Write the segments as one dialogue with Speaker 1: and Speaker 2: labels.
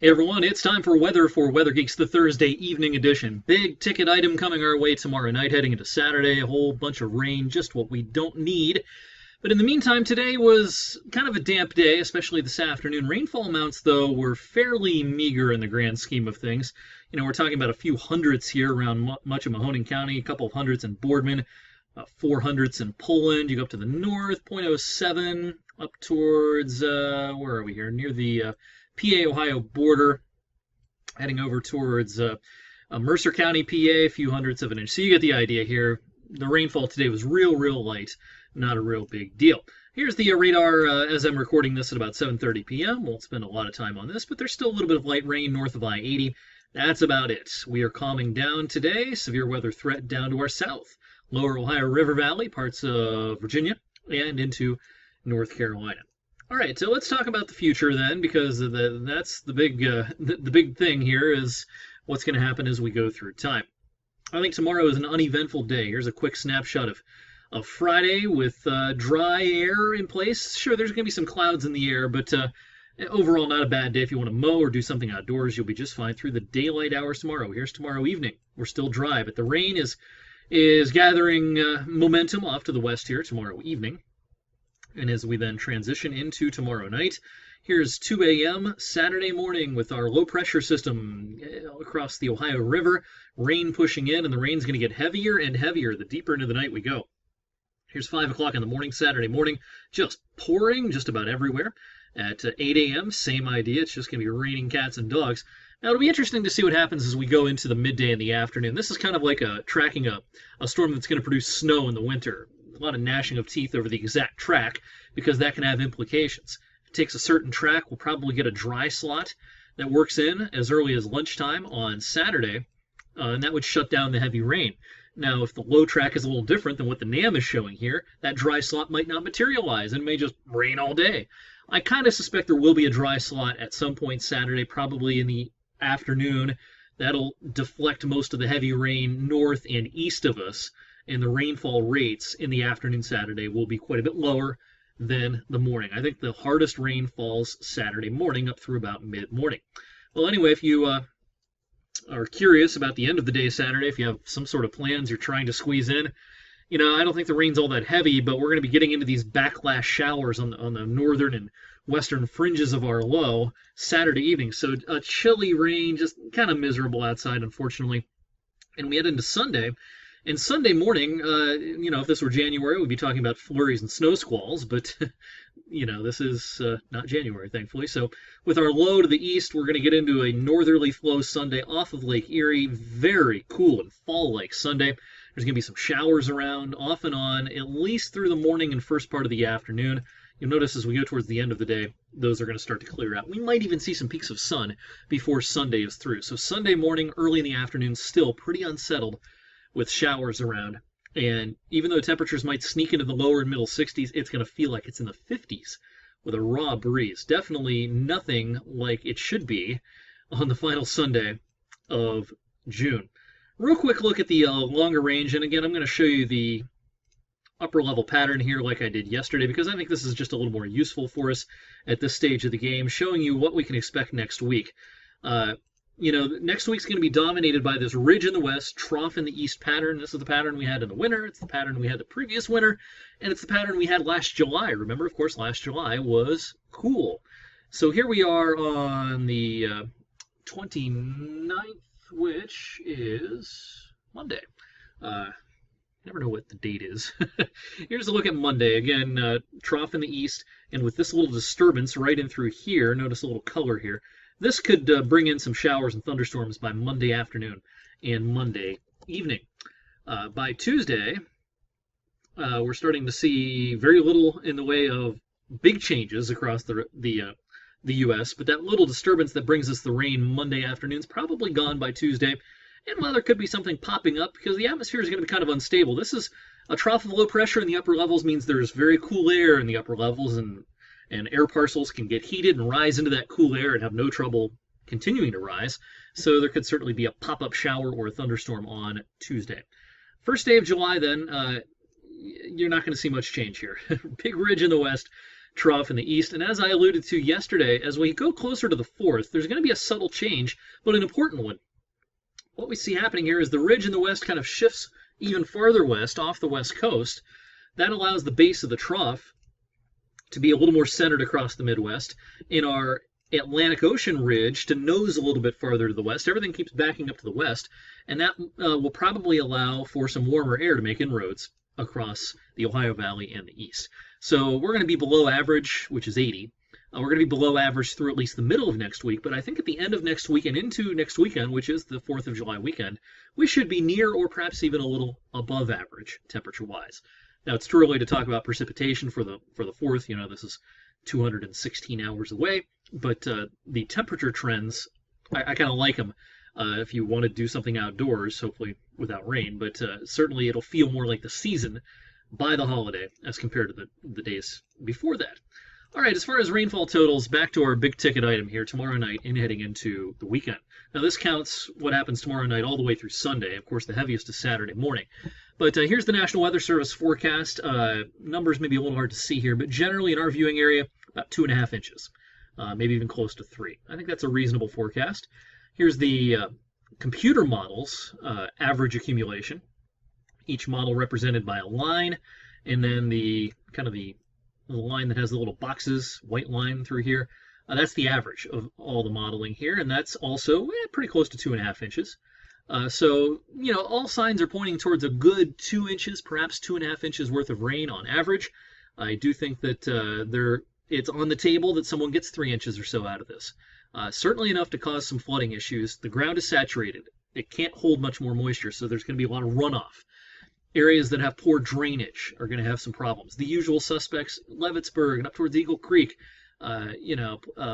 Speaker 1: Hey everyone, it's time for weather for Weather Geeks, the Thursday evening edition. Big ticket item coming our way tomorrow night, heading into Saturday. A whole bunch of rain, just what we don't need. But in the meantime, today was kind of a damp day, especially this afternoon. Rainfall amounts, though, were fairly meager in the grand scheme of things. We're talking about a few hundredths here around much of Mahoning County, a couple of hundredths in Boardman, 400ths in Poland. You go up to the north, zero point zero 0.07, up towards, where are we here? Near the PA-Ohio border, heading over towards Mercer County, PA, a few hundredths of an inch. So you get the idea here. The rainfall today was real light, not a real big deal. Here's the radar as I'm recording this at about 7:30 p.m. Won't spend a lot of time on this, but there's still a little bit of light rain north of I-80. That's about it. We are calming down today. Severe weather threat down to our south. Lower Ohio River Valley, parts of Virginia, and into North Carolina. All right, so let's talk about the future then, because that's the big thing here is what's going to happen as we go through time. I think tomorrow is an uneventful day. Here's a quick snapshot of Friday with dry air in place. Sure, there's going to be some clouds in the air, but overall not a bad day. If you want to mow or do something outdoors, you'll be just fine through the daylight hours tomorrow. Here's tomorrow evening. We're still dry, but the rain is gathering momentum off to the west here tomorrow evening. And as we then transition into tomorrow night, here's 2 a.m. Saturday morning with our low pressure system across the Ohio River, rain pushing in, and the rain's going to get heavier and heavier the deeper into the night we go. Here's 5 o'clock in the morning, Saturday morning, just pouring just about everywhere. At 8 a.m., same idea. It's just going to be raining cats and dogs. Now, it'll be interesting to see what happens as we go into the midday and the afternoon. This is kind of like tracking a storm that's going to produce snow in the winter. A lot of gnashing of teeth over the exact track because that can have implications. If it takes a certain track, we'll probably get a dry slot that works in as early as lunchtime on Saturday, and that would shut down the heavy rain. Now, if the low track is a little different than what the NAM is showing here, that dry slot might not materialize and may just rain all day. I kind of suspect there will be a dry slot at some point Saturday, probably in the afternoon. That'll deflect most of the heavy rain north and east of us, and the rainfall rates in the afternoon Saturday will be quite a bit lower than the morning. I think the hardest rain falls Saturday morning up through about mid-morning. Well, anyway, if you are curious about the end of the day Saturday, if you have some sort of plans you're trying to squeeze in, I don't think the rain's all that heavy, but we're going to be getting into these backlash showers on the northern and western fringes of our low Saturday evening. So a chilly rain, just kind of miserable outside, unfortunately. And we head into Sunday. And Sunday morning, if this were January, we'd be talking about flurries and snow squalls, but, this is not January, thankfully. So with our low to the east, we're going to get into a northerly flow Sunday off of Lake Erie. Very cool and fall-like Sunday. There's going to be some showers around, off and on, at least through the morning and first part of the afternoon. You'll notice as we go towards the end of the day, those are going to start to clear out. We might even see some peaks of sun before Sunday is through. So Sunday morning, early in the afternoon, still pretty unsettled with showers around. And even though temperatures might sneak into the lower and middle 60s, it's going to feel like it's in the 50s with a raw breeze. Definitely nothing like it should be on the final Sunday of June. Real quick look at the longer range, and again, I'm going to show you the upper level pattern here like I did yesterday, because I think this is just a little more useful for us at this stage of the game, showing you what we can expect next week. Next week's going to be dominated by this ridge in the west, trough in the east pattern. This is the pattern we had in the winter. It's the pattern we had the previous winter, and it's the pattern we had last July. Remember, of course, last July was cool. So here we are on the 29th, which is Monday. Never know what the date is. Here's a look at Monday. Again, trough in the east, and with this little disturbance right in through here, notice a little color here. This could bring in some showers and thunderstorms by Monday afternoon and Monday evening. By Tuesday, we're starting to see very little in the way of big changes across the U.S., but that little disturbance that brings us the rain Monday afternoon is probably gone by Tuesday. And while there could be something popping up, because the atmosphere is going to be kind of unstable, this is a trough of low pressure in the upper levels, means there's very cool air in the upper levels, and air parcels can get heated and rise into that cool air and have no trouble continuing to rise. So there could certainly be a pop-up shower or a thunderstorm on Tuesday. First day of July, then, you're not going to see much change here. Big ridge in the west, trough in the east. And as I alluded to yesterday, as we go closer to the 4th, there's going to be a subtle change, but an important one. What we see happening here is the ridge in the west kind of shifts even farther west off the west coast. That allows the base of the trough to be a little more centered across the Midwest. In our Atlantic Ocean ridge to nose a little bit farther to the west. Everything keeps backing up to the west, and that will probably allow for some warmer air to make inroads across the Ohio Valley and the east. So we're going to be below average, which is 80. We're going to be below average through at least the middle of next week, but I think at the end of next week and into next weekend, which is the 4th of July weekend, we should be near or perhaps even a little above average temperature-wise. Now, it's too early to talk about precipitation for the 4th. You know, this is 216 hours away, but the temperature trends, I kind of like them if you want to do something outdoors, hopefully without rain, but certainly it'll feel more like the season by the holiday as compared to the days before that. All right, as far as rainfall totals, back to our big ticket item here tomorrow night and heading into the weekend. Now, this counts what happens tomorrow night all the way through Sunday. Of course, the heaviest is Saturday morning. But here's the National Weather Service forecast. Numbers may be a little hard to see here, but generally in our viewing area, about 2.5 inches, maybe even close to 3. I think that's a reasonable forecast. Here's the computer models average accumulation. Each model represented by a line, and then the line that has the little boxes, white line through here. That's the average of all the modeling here, and that's also pretty close to 2.5 inches. So, you know, all signs are pointing towards a good 2 inches, perhaps 2.5 inches worth of rain on average. I do think that it's on the table that someone gets 3 inches or so out of this. Certainly enough to cause some flooding issues. The ground is saturated. It can't hold much more moisture, so there's going to be a lot of runoff. Areas that have poor drainage are going to have some problems. The usual suspects, Levittsburg and up towards Eagle Creek,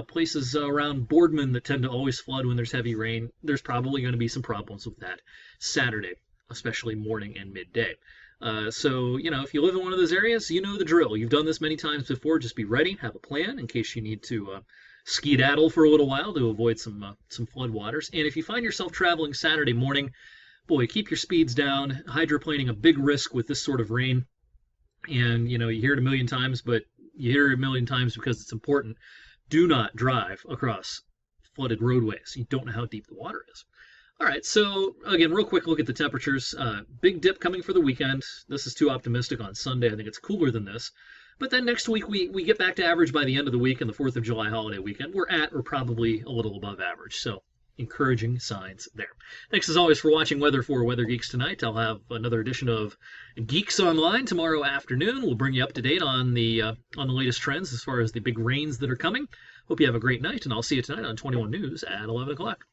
Speaker 1: places around Boardman that tend to always flood when there's heavy rain. There's probably going to be some problems with that Saturday, especially morning and midday. So, you know, if you live in one of those areas, you know the drill. You've done this many times before. Just be ready, have a plan in case you need to skedaddle for a little while to avoid some floodwaters. And if you find yourself traveling Saturday morning, boy, keep your speeds down. Hydroplaning, a big risk with this sort of rain. And, you know, you hear it a million times, but you hear it a million times because it's important. Do not drive across flooded roadways. You don't know how deep the water is. All right, so again, real quick look at the temperatures. Big dip coming for the weekend. This is too optimistic on Sunday. I think it's cooler than this. But then next week, we get back to average by the end of the week, and the 4th of July holiday weekend, we're at or probably a little above average. So encouraging signs there. Thanks as always for watching Weather for Weather Geeks tonight. I'll have another edition of Geeks Online tomorrow afternoon. We'll bring you up to date on the latest trends as far as the big rains that are coming. Hope you have a great night, and I'll see you tonight on 21 News at 11 o'clock.